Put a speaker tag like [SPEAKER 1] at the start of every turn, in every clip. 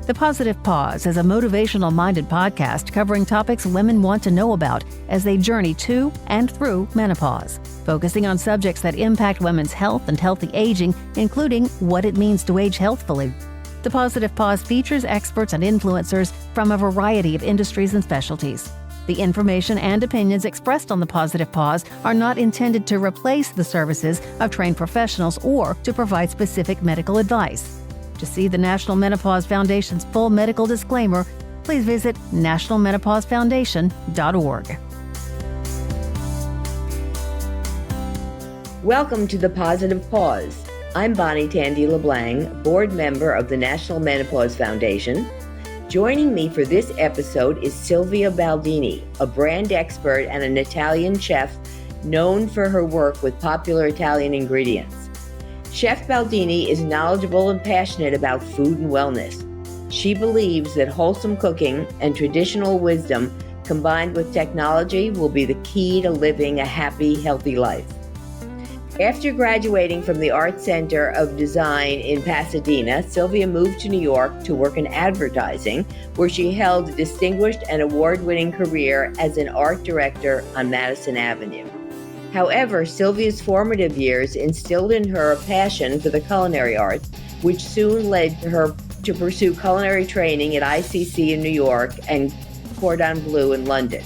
[SPEAKER 1] The Positive Pause is a motivational-minded podcast covering topics women want to know about as they journey to and through menopause, focusing on subjects that impact women's health and healthy aging, including what it means to age healthfully. The Positive Pause features experts and influencers from a variety of industries and specialties. The information and opinions expressed on The Positive Pause are not intended to replace the services of trained professionals or to provide specific medical advice. To see the National Menopause Foundation's full medical disclaimer, please visit nationalmenopausefoundation.org.
[SPEAKER 2] Welcome to The Positive Pause. I'm Tandy Leblang, board member of the National Menopause Foundation. Joining me for this episode is Silvia Baldini, a brand expert and an Italian chef known for her work with popular Italian ingredients. Chef Baldini is knowledgeable and passionate about food and wellness. She believes that wholesome cooking and traditional wisdom combined with technology will be the key to living a happy, healthy life. After graduating from the Art Center of Design in Pasadena, Silvia moved to New York to work in advertising, where she held a distinguished and award-winning career as an art director on Madison Avenue. However, Silvia's formative years instilled in her a passion for the culinary arts, which soon led to her to pursue culinary training at ICC in New York and Cordon Bleu in London.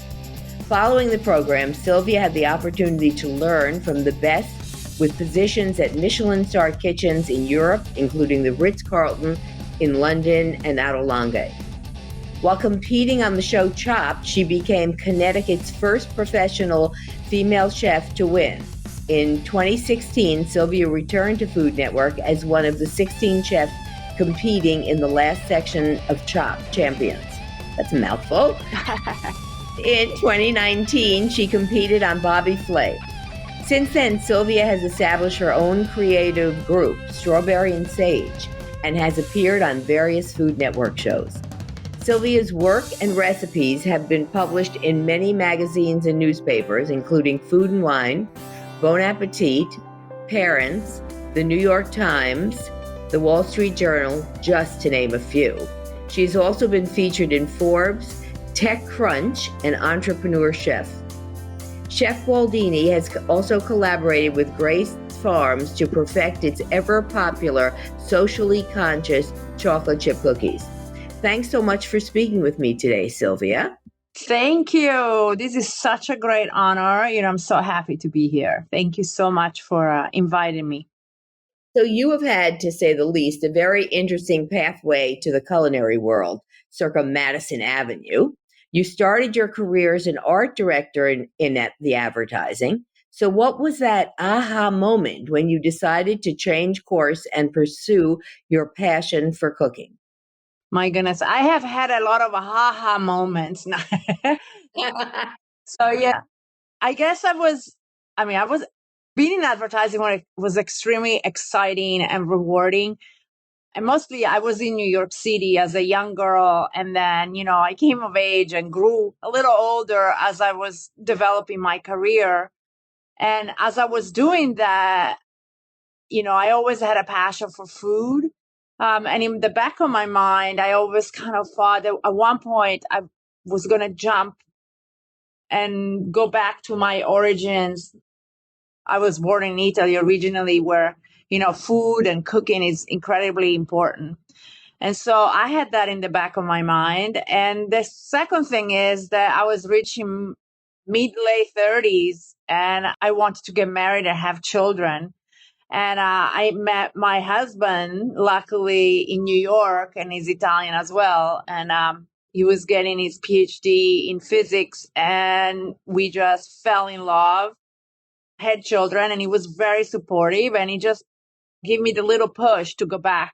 [SPEAKER 2] Following the program, Silvia had the opportunity to learn from the best with positions at Michelin-starred kitchens in Europe, including the Ritz-Carlton in London and Adelanghe. While competing on the show Chopped, she became Connecticut's first professional female chef to win. In 2016, Silvia returned to Food Network as one of the 16 chefs competing in the last section of Chopped Champions. That's a mouthful. In 2019, she competed on Bobby Flay. Since then, Silvia has established her own creative group, Strawberry and Sage, and has appeared on various Food Network shows. Silvia's work and recipes have been published in many magazines and newspapers, including Food and Wine, Bon Appetit, Parents, The New York Times, The Wall Street Journal, just to name a few. She's also been featured in Forbes, TechCrunch, and Entrepreneur Chef. Chef Baldini has also collaborated with Grace Farms to perfect its ever-popular, socially conscious chocolate chip cookies. Thanks so much for speaking with me today, Silvia.
[SPEAKER 3] Thank you. This is such a great honor. I'm so happy to be here. Thank you so much for inviting me.
[SPEAKER 2] So you have had, to say the least, a very interesting pathway to the culinary world, circa Madison Avenue. You started your career as an art director in the advertising. So what was that aha moment when you decided to change course and pursue your passion for cooking?
[SPEAKER 3] My goodness, I have had a lot of aha moments. So yeah, I guess I was being in advertising when it was extremely exciting and rewarding. And mostly I was in New York City as a young girl. And then, I came of age and grew a little older as I was developing my career. And as I was doing that, I always had a passion for food. And in the back of my mind, I always kind of thought that at one point I was going to jump and go back to my origins. I was born in Italy originally, where, food and cooking is incredibly important. And so I had that in the back of my mind. And the second thing is that I was reaching mid-late 30s and I wanted to get married and have children. And I met my husband, luckily, in New York, and he's Italian as well. And he was getting his PhD in physics, and we just fell in love, had children, and he was very supportive. And he just gave me the little push to go back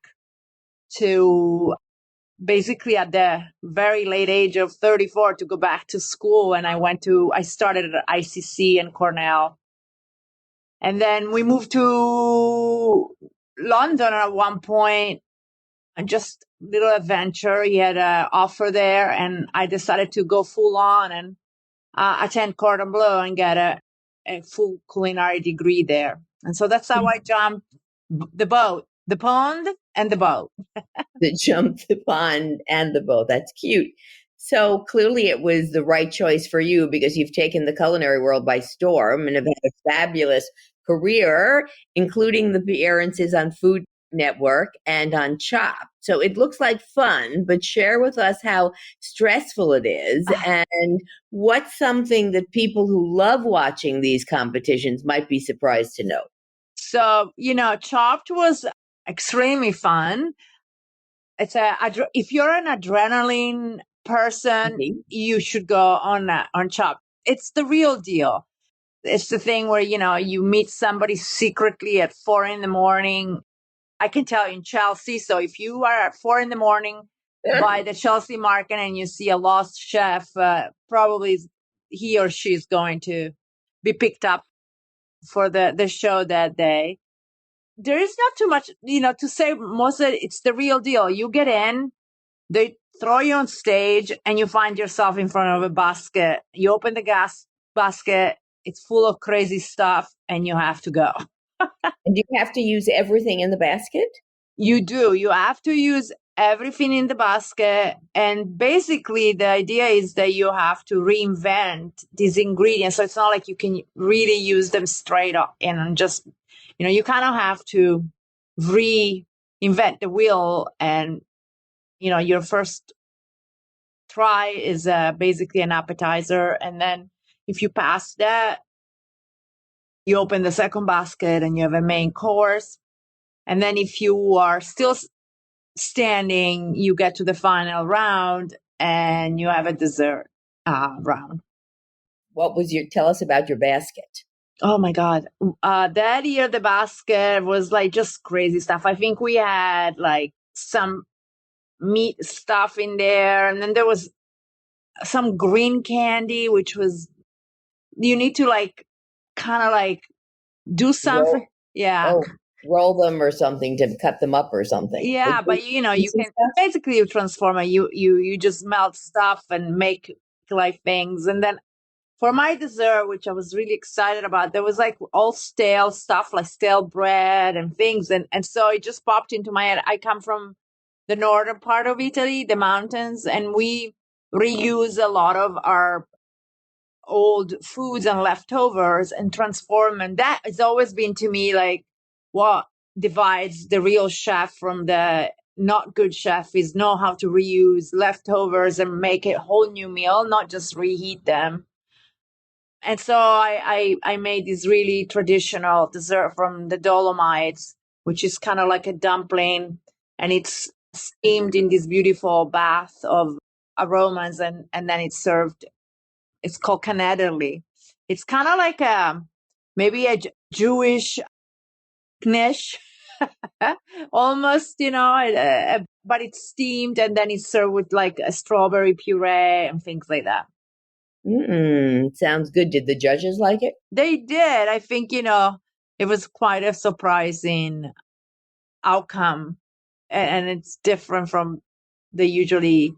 [SPEAKER 3] to basically at the very late age of 34 to go back to school. And I started at ICC and Cornell. And then we moved to London at one point, and just a little adventure. He had an offer there, and I decided to go full on and attend Cordon Bleu and get a full culinary degree there. And so that's how I jumped the boat. The pond and the boat.
[SPEAKER 2] The jump, the pond, and the boat. That's cute. So clearly it was the right choice for you because you've taken the culinary world by storm and have had a fabulous career, including the appearances on Food Network and on Chop. So it looks like fun, but share with us how stressful it is and what's something that people who love watching these competitions might be surprised to know.
[SPEAKER 3] So, Chopped was extremely fun. If you're an adrenaline person,
[SPEAKER 2] Mhm.
[SPEAKER 3] you should go on Chopped. It's the real deal. It's the thing where, you meet somebody secretly at 4 a.m. I can tell you in Chelsea. So if you are at 4 a.m. by the Chelsea market and you see a lost chef, probably he or she is going to be picked up for the show that day. There is not too much, to say. Most of it's the real deal. You get in, they throw you on stage, and you find yourself in front of a basket. You open the gas basket, it's full of crazy stuff, and you have to go.
[SPEAKER 2] And do you have to use everything in the basket?
[SPEAKER 3] You do. You have to use everything in the basket. And basically, the idea is that you have to reinvent these ingredients. So it's not like you can really use them straight up and just, you kind of have to reinvent the wheel. And, your first try is basically an appetizer. And then if you pass that, you open the second basket and you have a main course. And then if you are still standing, you get to the final round and you have a dessert round.
[SPEAKER 2] Tell us about your basket.
[SPEAKER 3] Oh my God. That year, the basket was like just crazy stuff. I think we had like some meat stuff in there. And then there was some green candy, which was, you need to like kind of like do something. Yeah.
[SPEAKER 2] Roll them or something to cut them up or something.
[SPEAKER 3] Yeah, but you can basically transform it. You just melt stuff and make like things. And then for my dessert, which I was really excited about, there was like all stale stuff, like stale bread and things. And so it just popped into my head. I come from the northern part of Italy, the mountains, and we reuse a lot of our old foods and leftovers and transform. And that has always been to me like what divides the real chef from the not good chef is know how to reuse leftovers and make a whole new meal, not just reheat them. And so I made this really traditional dessert from the Dolomites, which is kind of like a dumpling, and it's steamed in this beautiful bath of aromas, and then it's served. It's called Canederli. It's kind of like maybe a Jewish knish, almost, but it's steamed and then it's served with like a strawberry puree and things like that.
[SPEAKER 2] Sounds good. Did the judges like it?
[SPEAKER 3] They did. I think, it was quite a surprising outcome. And it's different from usually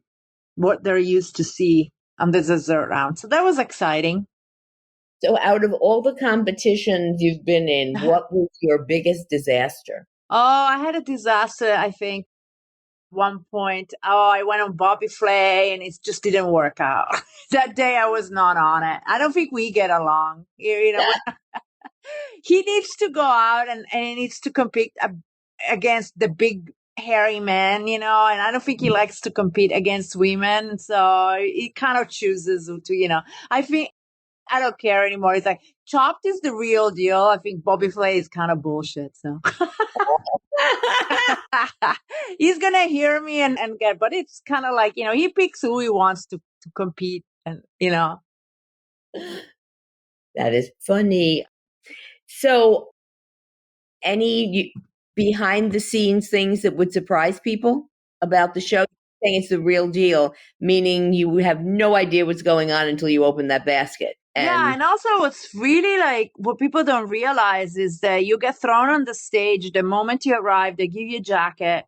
[SPEAKER 3] what they're used to see on the dessert round. So that was exciting.
[SPEAKER 2] So out of all the competitions you've been in, what was your biggest disaster?
[SPEAKER 3] Oh, I had a disaster, I think, one point. Oh, I went on Bobby Flay and it just didn't work out. That day I was not on it. I don't think we get along. He needs to go out and he needs to compete against the big hairy men, and I don't think he likes to compete against women. So he kind of chooses to, I think I don't care anymore. It's like Chopped is the real deal. I think Bobby Flay is kind of bullshit. So he's going to hear me and get, but it's kind of like, he picks who he wants to compete and,
[SPEAKER 2] That is funny. So any behind the scenes things that would surprise people about the show? Saying it's the real deal, meaning you have no idea what's going on until you open that basket.
[SPEAKER 3] And also what's really like what people don't realize is that you get thrown on the stage the moment you arrive. They give you a jacket,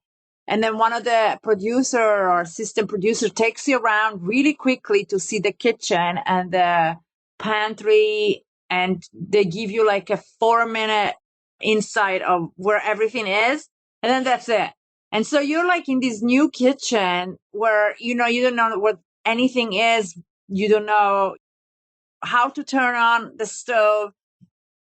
[SPEAKER 3] and then one of the producer or assistant producer takes you around really quickly to see the kitchen and the pantry, and they give you like a 4-minute insight of where everything is. And then that's it. And so you're like in this new kitchen where, you don't know what anything is. You don't know how to turn on the stove.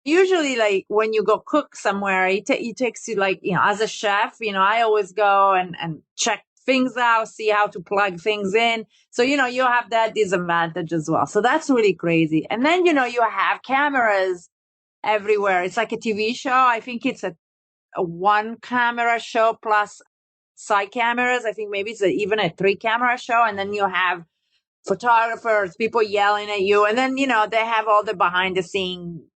[SPEAKER 3] Usually, like when you go cook somewhere, it takes you like, as a chef, I always go and check things out, see how to plug things in. So, you have that disadvantage as well. So that's really crazy. And then, you have cameras everywhere. It's like a TV show. I think it's a one camera show plus side cameras. I think maybe it's even a 3-camera show. And then you have photographers, people yelling at you. And then, they have all the behind the scene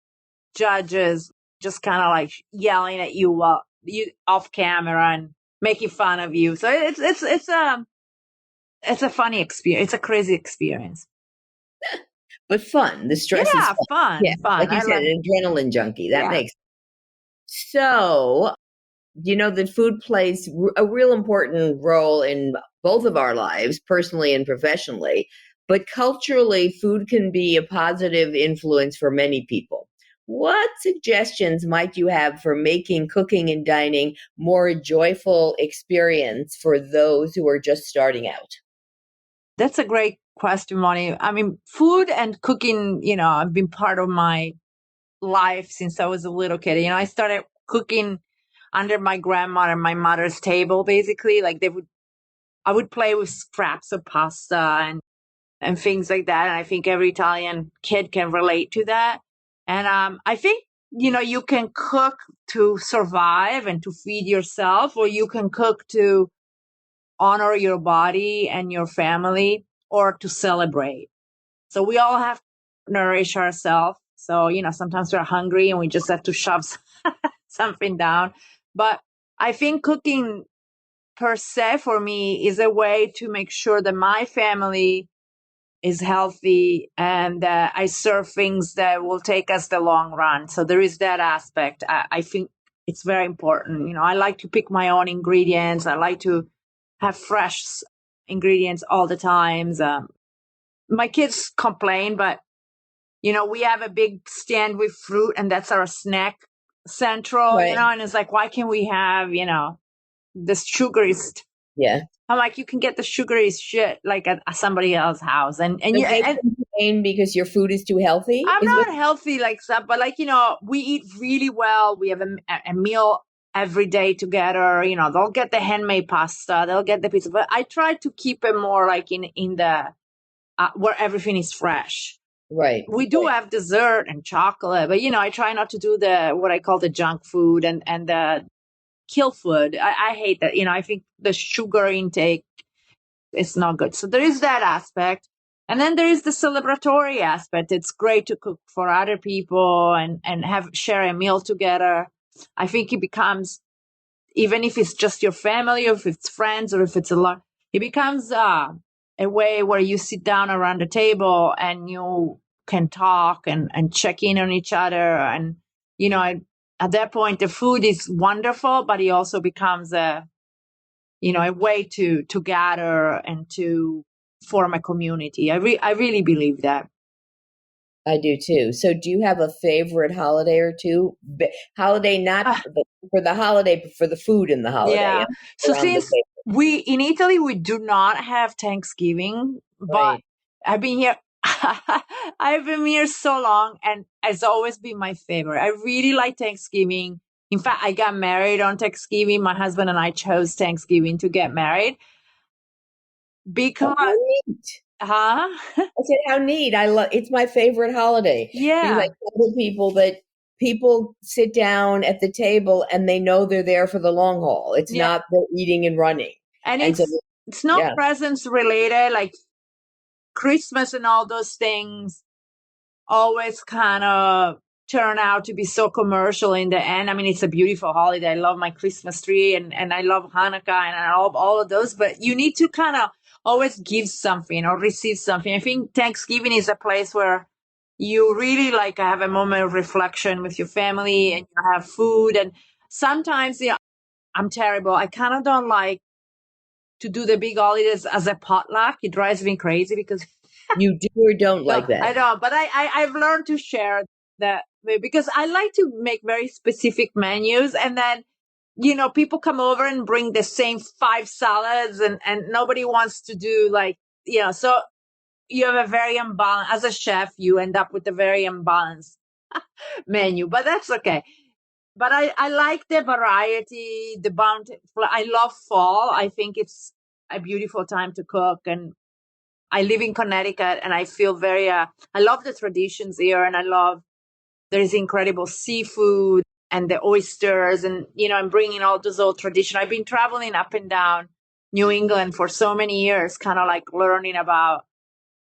[SPEAKER 3] judges just kind of like yelling at you while you off camera and making fun of you. So it's a funny experience. It's a crazy experience.
[SPEAKER 2] But fun. The stress is
[SPEAKER 3] fun.
[SPEAKER 2] Yeah,
[SPEAKER 3] fun.
[SPEAKER 2] like you said, an adrenaline junkie. That makes so. That food plays a real important role in both of our lives, personally and professionally. But culturally, food can be a positive influence for many people. What suggestions might you have for making cooking and dining more a joyful experience for those who are just starting out?
[SPEAKER 3] That's a great question, Moni. I mean, food and cooking, have been part of my life since I was a little kid. I started cooking under my grandmother and my mother's table, basically. Like I would play with scraps of pasta and things like that. And I think every Italian kid can relate to that. And I think, you can cook to survive and to feed yourself, or you can cook to honor your body and your family, or to celebrate. So we all have to nourish ourselves. So, sometimes we're hungry and we just have to shove something down. But I think cooking per se for me is a way to make sure that my family is healthy and that I serve things that will take us the long run. So there is that aspect. I think it's very important. I like to pick my own ingredients. I like to have fresh ingredients all the times. My kids complain, but we have a big stand with fruit and that's our snack central,
[SPEAKER 2] Right.
[SPEAKER 3] and it's like, why can't we have, the sugariest?
[SPEAKER 2] Yeah.
[SPEAKER 3] I'm like, you can get the sugariest shit like at somebody else's house. And you,
[SPEAKER 2] they
[SPEAKER 3] and
[SPEAKER 2] complain because your food is too healthy?
[SPEAKER 3] I'm not healthy like that, but like, we eat really well. We have a meal every day together. They'll get the handmade pasta, they'll get the pizza, but I try to keep it more like in the, where everything is fresh.
[SPEAKER 2] Right.
[SPEAKER 3] We do have dessert and chocolate, but I try not to do what I call the junk food and the kill food. I hate that. I think the sugar intake is not good. So there is that aspect. And then there is the celebratory aspect. It's great to cook for other people and share a meal together. I think it becomes, even if it's just your family or if it's friends or if it's a lot, it becomes a way where you sit down around the table and you can talk and check in on each other. And, at that point, the food is wonderful, but it also becomes a way to gather and to form a community. I really believe that.
[SPEAKER 2] I do too. So do you have a favorite holiday or two? Holiday, not for the holiday, but for the food in the holiday.
[SPEAKER 3] Yeah. So since in Italy, we do not have Thanksgiving, but I've been here. I've been here so long and it's always been my favorite. I really like Thanksgiving. In fact, I got married on Thanksgiving. My husband and I chose Thanksgiving to get married because,
[SPEAKER 2] how neat.
[SPEAKER 3] I
[SPEAKER 2] said, how neat. It's my favorite holiday.
[SPEAKER 3] Yeah.
[SPEAKER 2] Because I tell people that people sit down at the table and they know they're there for the long haul. It's not they're eating and running.
[SPEAKER 3] And it's not presents related, like Christmas and all those things always kind of turn out to be so commercial in the end. I mean, it's a beautiful holiday. I love my Christmas tree and I love Hanukkah and I love all of those, but you need to kind of always give something or receive something. I think Thanksgiving is a place where you really like have a moment of reflection with your family and you have food. And sometimes, I'm terrible. I kind of don't like to do the big holidays as a potluck. It drives me crazy because
[SPEAKER 2] you do or don't like that.
[SPEAKER 3] I don't, but I've learned to share that because I like to make very specific menus and then people come over and bring the same 5 salads and nobody wants to do so you have a very unbalanced, as a chef, you end up with a very unbalanced menu, but that's okay. But I like the variety, the bounty. I love fall. I think it's a beautiful time to cook. And I live in Connecticut and I feel I love the traditions here. And there is incredible seafood and the oysters and, I'm bringing all those old tradition. I've been traveling up and down New England for so many years, kind of like learning about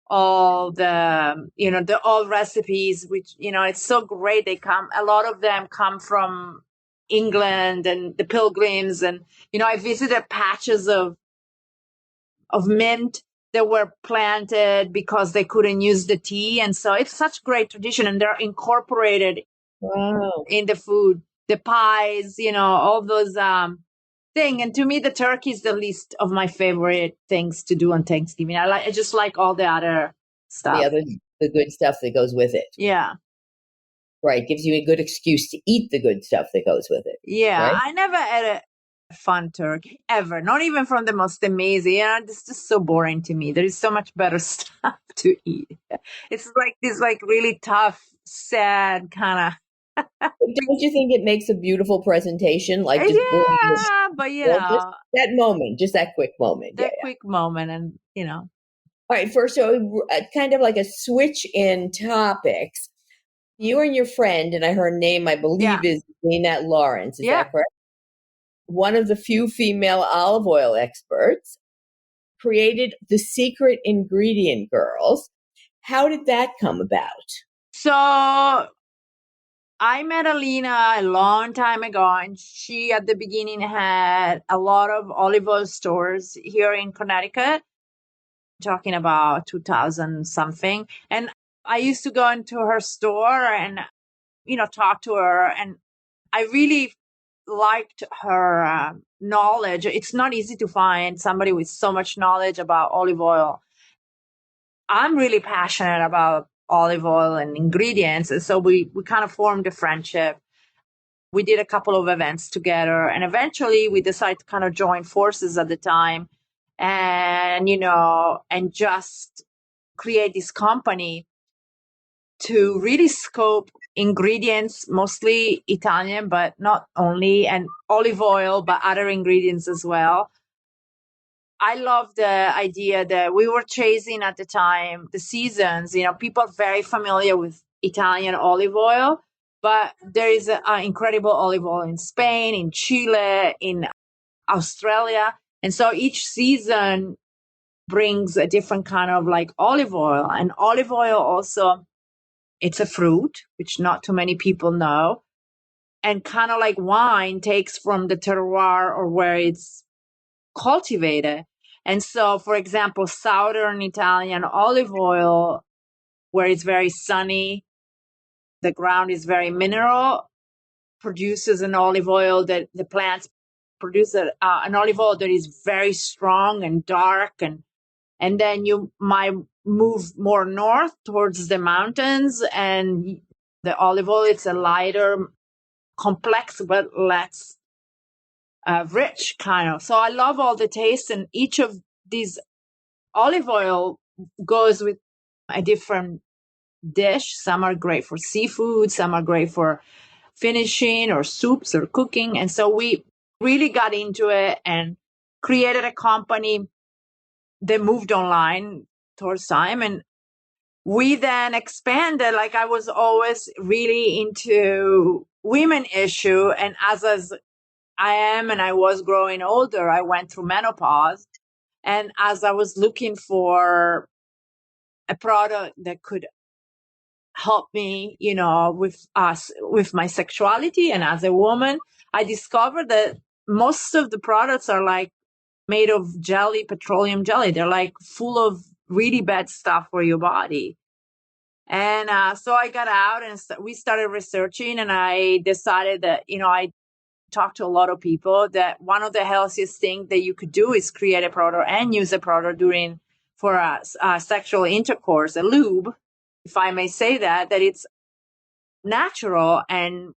[SPEAKER 3] all the old recipes, which, it's so great. A lot of them come from England and the Pilgrims. And, I visited patches of mint that were planted because they couldn't use the tea. And so it's such great tradition and they're incorporated in the food, the pies, all those, thing. And to me, the turkey is the least of my favorite things to do on Thanksgiving. I just like all the other stuff.
[SPEAKER 2] The good stuff that goes with it.
[SPEAKER 3] Yeah.
[SPEAKER 2] Right. Gives you a good excuse to eat the good stuff that goes with it.
[SPEAKER 3] Yeah.
[SPEAKER 2] Right?
[SPEAKER 3] I never ate a fun turkey ever. Not even from the most amazing. It's just so boring to me. There is so much better stuff to eat. It's like this really tough, sad kind of.
[SPEAKER 2] Don't you think it makes a beautiful presentation? Like just
[SPEAKER 3] but
[SPEAKER 2] that moment, just that quick moment.
[SPEAKER 3] Quick moment, and
[SPEAKER 2] All right, first, so kind of like a switch in topics. You and your friend, and her name, I believe, is Jeanette Lawrence. Is that correct? One of the few female olive oil experts, created the Secret Ingredient Girls. How did that come about?
[SPEAKER 3] So I met Alina a long time ago, and she at the beginning had a lot of olive oil stores here in Connecticut, talking about 2000 something. And I used to go into her store and, talk to her. And I really liked her knowledge. It's not easy to find somebody with so much knowledge about olive oil. I'm really passionate about olive oil and ingredients. And so we kind of formed a friendship. We did a couple of events together, and eventually we decided to kind of join forces at the time and, and just create this company to really scope ingredients, mostly Italian, but not only, and olive oil, but other ingredients as well. I love the idea that we were chasing at the time the seasons. People are very familiar with Italian olive oil, but there is an incredible olive oil in Spain, in Chile, in Australia. And so each season brings a different kind of like olive oil. And olive oil also, it's a fruit, which not too many people know. And kind of like wine takes from the terroir or where it's cultivated. And so, for example, southern Italian olive oil, where it's very sunny, the ground is very mineral, produces an olive oil that the plants produce an olive oil that is very strong and dark. And then you might move more north towards the mountains, and the olive oil, it's a lighter, complex, but less rich kind of. So I love all the tastes, and each of these olive oil goes with a different dish. Some are great for seafood, some are great for finishing or soups or cooking. And so we really got into it and created a company that moved online towards time. And we then expanded. Like, I was always really into women issue. And as I am, and I was growing older, I went through menopause. And as I was looking for a product that could help me, with my sexuality and as a woman, I discovered that most of the products are like made of jelly, petroleum jelly. They're like full of really bad stuff for your body. And so I got out and we started researching, and I decided that, I talked to a lot of people that one of the healthiest things that you could do is create a product and use a product for a sexual intercourse, a lube, if I may say that it's natural and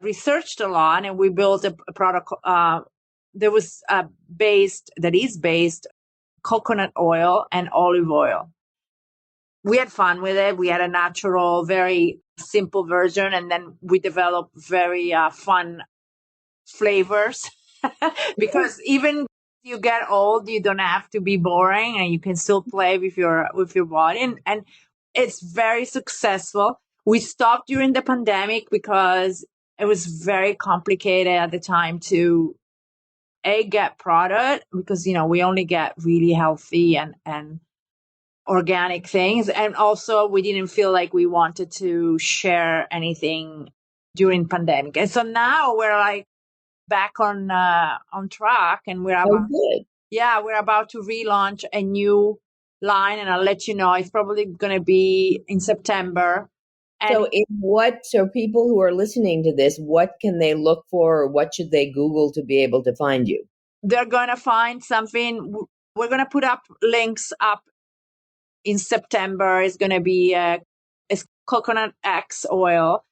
[SPEAKER 3] researched a lot, and we built a product that is based coconut oil and olive oil. We had fun with it. We had a natural, very simple version, and then we developed very fun flavors because even you get old, you don't have to be boring, and you can still play with your body, and it's very successful. We stopped during the pandemic because it was very complicated at the time to get product, because we only get really healthy and organic things, and also we didn't feel like we wanted to share anything during pandemic. And so now we're like back on track, and we're about to relaunch a new line, and I'll let you know. It's probably going to be in September. And
[SPEAKER 2] so people who are listening to this, what can they look for, or what should they Google to be able to find you?
[SPEAKER 3] They're going to find something. We're going to put up links up in September. It's going to be it's coconut X oil.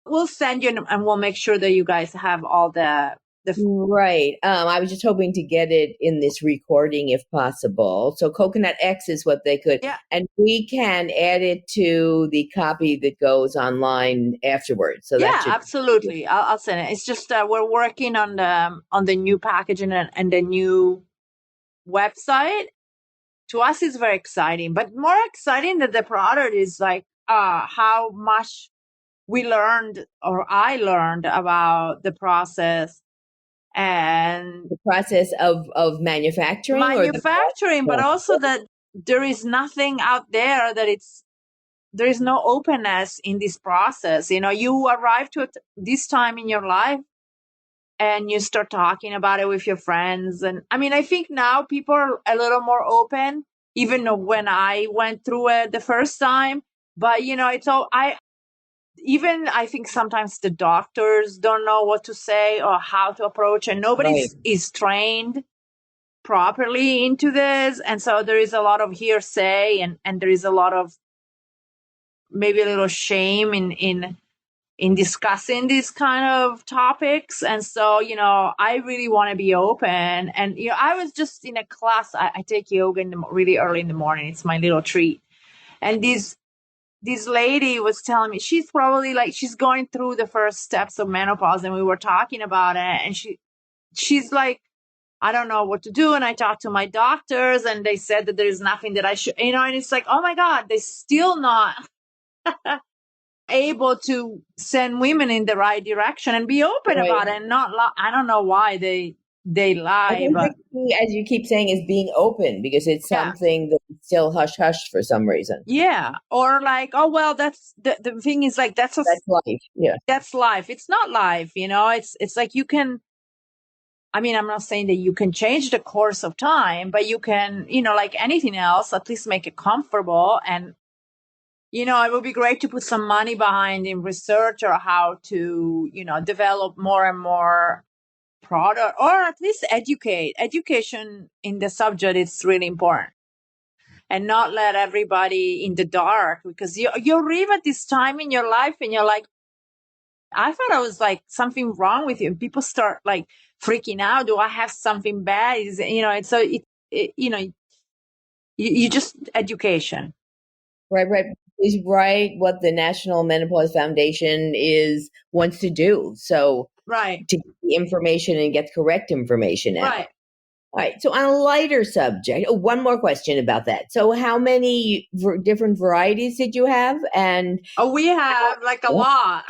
[SPEAKER 3] We'll send you, and we'll make sure that you guys have all the
[SPEAKER 2] right. I was just hoping to get it in this recording if possible. So Coconut X is what they could, and we can add it to the copy that goes online afterwards. So
[SPEAKER 3] absolutely. I'll send it. It's just we're working on the new packaging and the new website. To us, it's very exciting, but more exciting that the product is like how much we learned, or I learned, about the process. And
[SPEAKER 2] the process of manufacturing,
[SPEAKER 3] but also that there is nothing out there there is no openness in this process. You arrive to this time in your life and you start talking about it with your friends. And I mean, I think now people are a little more open, even when I went through it the first time. But I think sometimes the doctors don't know what to say or how to approach, and nobody is trained properly into this. And so there is a lot of hearsay, and there is a lot of maybe a little shame in discussing these kind of topics. And so, I really want to be open. And, I was just in a class. I take yoga really early in the morning. It's my little treat. And this lady was telling me she's probably she's going through the first steps of menopause, and we were talking about it, and she's like, I don't know what to do. And I talked to my doctors, and they said that there's nothing that I should, and it's like, oh my God, they're still not able to send women in the right direction and be open about it, and not I don't know why they lie. But
[SPEAKER 2] the key, as you keep saying, is being open, because it's something that's still hush hush for some reason.
[SPEAKER 3] Yeah. Or oh, well, that's the thing is that's
[SPEAKER 2] life. Yeah.
[SPEAKER 3] That's life. It's not life. It's like you can, I mean, I'm not saying that you can change the course of time, but you can, like anything else, at least make it comfortable. And, it would be great to put some money behind in research, or how to, develop more and more product, or at least education in the subject. It's really important, and not let everybody in the dark, because you arrive at this time in your life and you're like, I thought I was something wrong with you. And people start freaking out. Do I have something bad? And so you just education.
[SPEAKER 2] Right. Is right what the National Menopause Foundation wants to do. So to get the information and get correct information out.
[SPEAKER 3] Right.
[SPEAKER 2] All right. So on a lighter subject, one more question about that. So how many different varieties did you have? And
[SPEAKER 3] we have a lot.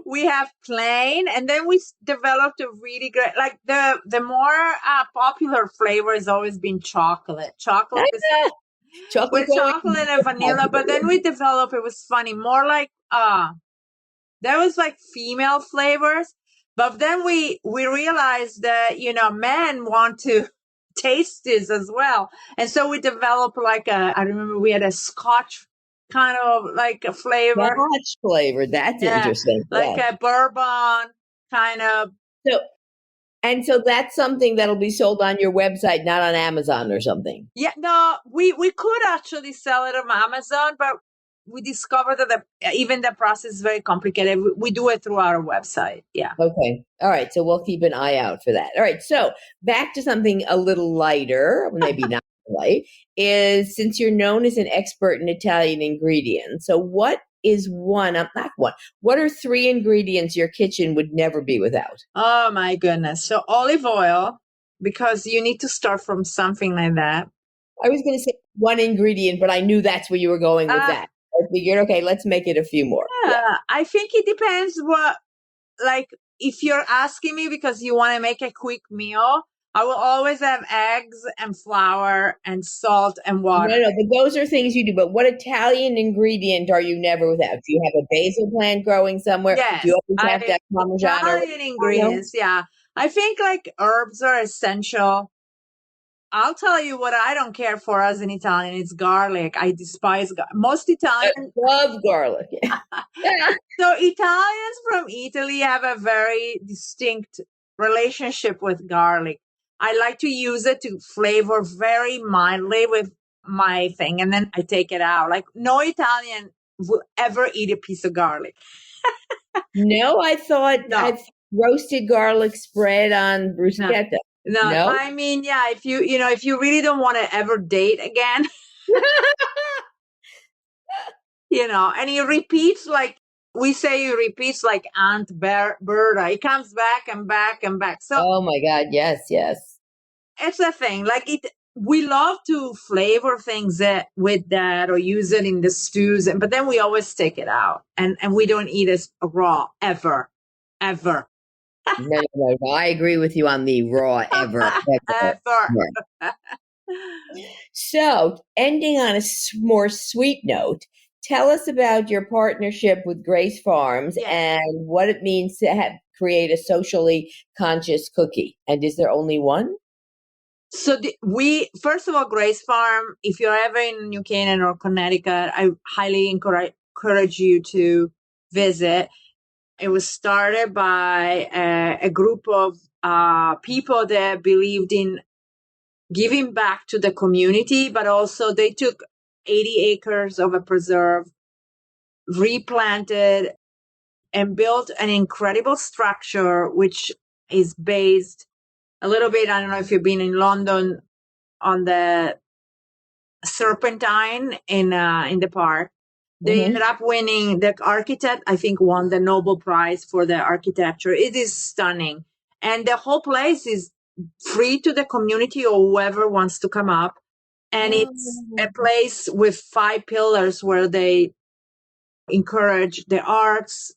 [SPEAKER 3] We have plain, and then we developed a really great, the more popular flavor has always been chocolate. Chocolate with chocolate and vanilla. But then we developed, it was funny, more there was female flavors. But then we realized that, men want to taste this as well. And so we developed I remember we had a Scotch kind of a flavor.
[SPEAKER 2] Scotch flavor. That's interesting.
[SPEAKER 3] A bourbon kind of.
[SPEAKER 2] So that's something that'll be sold on your website, not on Amazon or something.
[SPEAKER 3] Yeah, no, we could actually sell it on Amazon, but we discovered that even the process is very complicated. We do it through our website. Yeah.
[SPEAKER 2] Okay. All right. So we'll keep an eye out for that. All right. So back to something a little lighter, maybe not light, is since you're known as an expert in Italian ingredients. So what is what are 3 ingredients your kitchen would never be without?
[SPEAKER 3] Oh my goodness. So olive oil, because you need to start from something like that.
[SPEAKER 2] I was going to say 1 ingredient, but I knew that's where you were going with that. I figured, okay, let's make it a few more.
[SPEAKER 3] Yeah, I think it depends like if you're asking me because you want to make a quick meal, I will always have eggs and flour and salt and water.
[SPEAKER 2] No, but those are things you do. But what Italian ingredient are you never without? Do you have a basil plant growing somewhere?
[SPEAKER 3] Yes,
[SPEAKER 2] Do you always have that Parmesan?
[SPEAKER 3] Italian ingredients, yeah. I think like herbs are essential. I'll tell you what I don't care for as an Italian. It's garlic. I despise most Italians.
[SPEAKER 2] Love garlic.
[SPEAKER 3] So Italians from Italy have a very distinct relationship with garlic. I like to use it to flavor very mildly with my thing, and then I take it out. Like no Italian will ever eat a piece of garlic.
[SPEAKER 2] No, I thought
[SPEAKER 3] No.
[SPEAKER 2] roasted garlic spread on bruschetta.
[SPEAKER 3] No, I mean, yeah, if you really don't want to ever date again, and he repeats like we say, he repeats like Aunt Berta. He comes back and back and back. So,
[SPEAKER 2] oh my God, yes.
[SPEAKER 3] it's a thing. Like we love to flavor things with that or use it in the stews, but then we always take it out and we don't eat it raw ever.
[SPEAKER 2] No. I agree with you on the raw ever. So, ending on a more sweet note, tell us about your partnership with Grace Farms and what it means to create a socially conscious cookie. And is there only one?
[SPEAKER 3] So first of all, Grace Farm, if you're ever in New Canaan or Connecticut, I highly encourage you to visit. It was started by a group of people that believed in giving back to the community, but also they took 80 acres of a preserve, replanted, and built an incredible structure, which is based a little bit, I don't know if you've been in London, on the Serpentine in the park. They ended up winning. The architect, I think, won the Nobel Prize for the architecture. It is stunning. And the whole place is free to the community or whoever wants to come up. And it's a place with 5 pillars where they encourage the arts,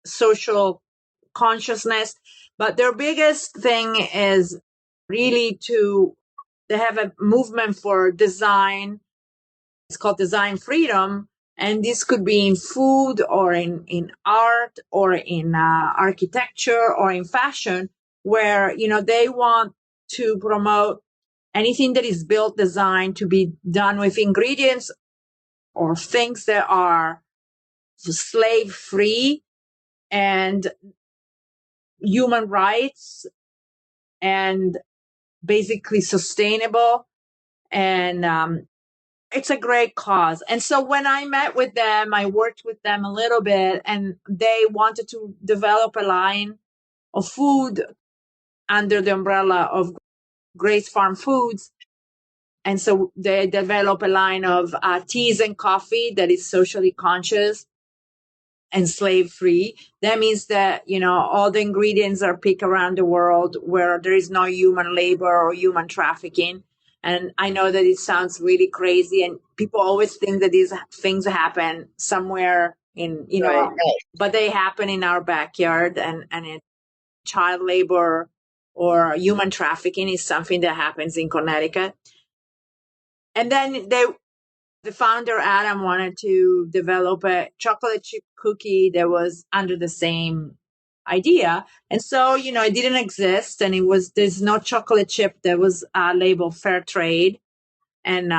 [SPEAKER 3] social consciousness. But their biggest thing is really they have a movement for design. It's called Design Freedom. And this could be in food or in art or in architecture or in fashion, where, they want to promote anything that is built, designed to be done with ingredients or things that are slave free and human rights and basically sustainable. And it's a great cause. And so when I met with them, I worked with them a little bit, and they wanted to develop a line of food under the umbrella of Grace Farm Foods. And so they develop a line of teas and coffee that is socially conscious and slave free. That means that, all the ingredients are picked around the world where there is no human labor or human trafficking. And I know that it sounds really crazy, and people always think that these things happen somewhere in, but they happen in our backyard, and child labor or human trafficking is something that happens in Connecticut. And then the founder, Adam, wanted to develop a chocolate chip cookie that was under the same idea. And so, it didn't exist, and there's no chocolate chip that was labeled fair trade. And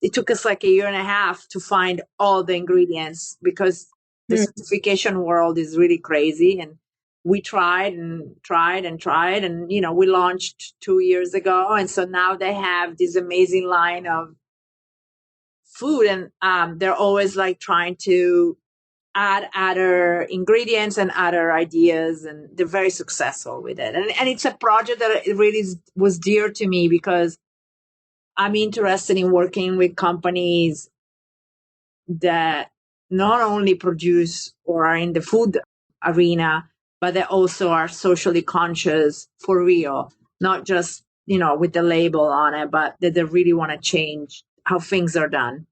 [SPEAKER 3] it took us like a year and a half to find all the ingredients, because the certification world is really crazy. And we tried and tried and tried, and, we launched 2 years ago. And so now they have this amazing line of food, and they're always like trying to add other ingredients and other ideas, and they're very successful with it. And it's a project that it really was dear to me because I'm interested in working with companies that not only produce or are in the food arena, but they also are socially conscious for real, not just, with the label on it, but that they really want to change how things are done.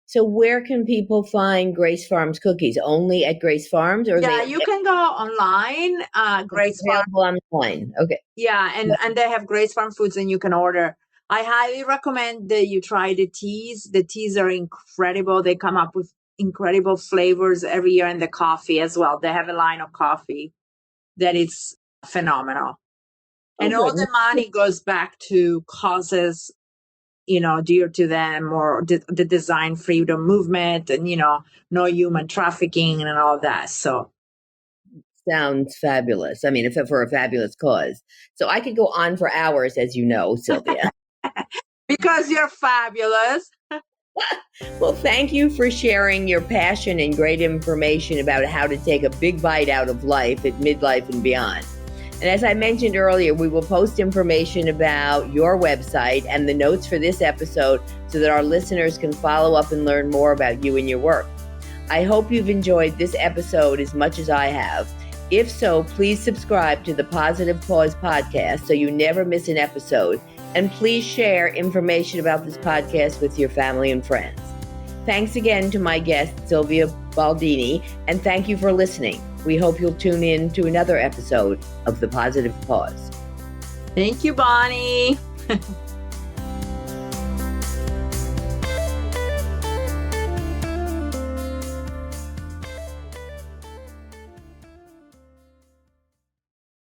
[SPEAKER 2] So where can people find Grace Farms cookies? Only at Grace Farms? Or
[SPEAKER 3] you can go online, Grace Farms.
[SPEAKER 2] Available online. Okay.
[SPEAKER 3] Yeah, and they have Grace Farm foods and you can order. I highly recommend that you try the teas. The teas are incredible. They come up with incredible flavors every year, and the coffee as well. They have a line of coffee that is phenomenal. And all the money goes back to causes, dear to them, or the design freedom movement, and, no human trafficking and all that. So
[SPEAKER 2] sounds fabulous. I mean, if for a fabulous cause. So I could go on for hours, as you know, Silvia.
[SPEAKER 3] Because you're fabulous.
[SPEAKER 2] Well, thank you for sharing your passion and great information about how to take a big bite out of life at midlife and beyond. And as I mentioned earlier, we will post information about your website and the notes for this episode so that our listeners can follow up and learn more about you and your work. I hope you've enjoyed this episode as much as I have. If so, please subscribe to the Positive Pause podcast so you never miss an episode. And please share information about this podcast with your family and friends. Thanks again to my guest, Silvia Baldini, and thank you for listening. We hope you'll tune in to another episode of The Positive Pause.
[SPEAKER 3] Thank you, Bonnie.